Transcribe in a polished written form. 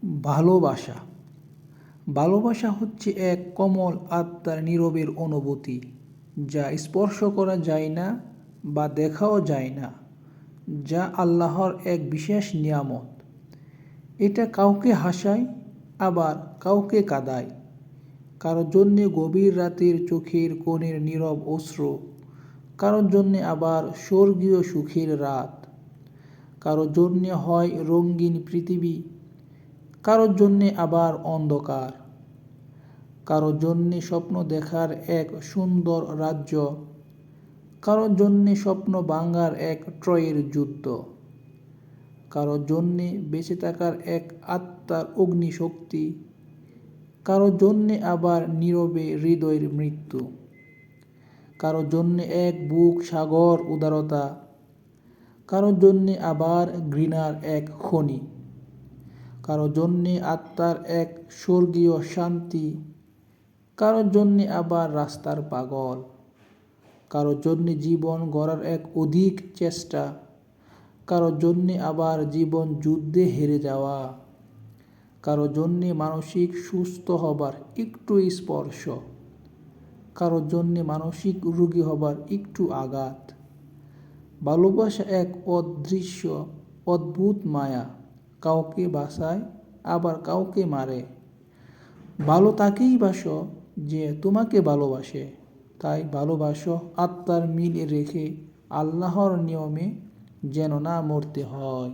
ভালোবাসা ভালোবাসা হচ্ছে এক কোমল আত্মার নীরবের অনুভূতি, যা স্পর্শ করা যায় না বা দেখাও যায় না, যা আল্লাহর এক বিশেষ নিয়ামত। এটা কাউকে হাসায়, আবার কাউকে কাঁদায়। কারোর জন্যে গভীর রাতের চোখের কোণের নীরব অশ্রু, কারোর জন্যে আবার স্বর্গীয় সুখের রাত। কারোর জন্যে হয় রঙিন পৃথিবী, কারোর জন্যে আবার অন্ধকার। কারোর জন্যে স্বপ্ন দেখার এক সুন্দর রাজ্য, কারোর জন্যে স্বপ্ন ভাঙার এক ট্রয়ের যুদ্ধ। কারোর জন্যে বেঁচে থাকার এক আত্মার অগ্নিশক্তি, কারোর জন্যে আবার নীরবে হৃদয়ের মৃত্যু। কারোর জন্যে এক বুক সাগর উদারতা, কারোর জন্যে আবার ঘৃণার এক খনি। কারোর জন্যে আত্মার এক স্বর্গীয় শান্তি, কারোর জন্যে আবার রাস্তার পাগল। কারোর জন্যে জীবন গড়ার এক অধিক চেষ্টা, কারোর জন্যে আবার জীবন যুদ্ধে হেরে যাওয়া। কারোর জন্যে মানসিক সুস্থ হবার একটু স্পর্শ, কারোর জন্যে মানসিক রোগী হবার একটু আঘাত। ভালোবাসা এক অদৃশ্য অদ্ভুত মায়া, কাউকে বাঁচায় আবার কাউকে মারে। ভালো তাকেই বাসো যে তোমাকে ভালোবাসে, তাই ভালোবাসো আত্মার মিল রেখে, আল্লাহর নিয়মে যেন না মরতে হয়।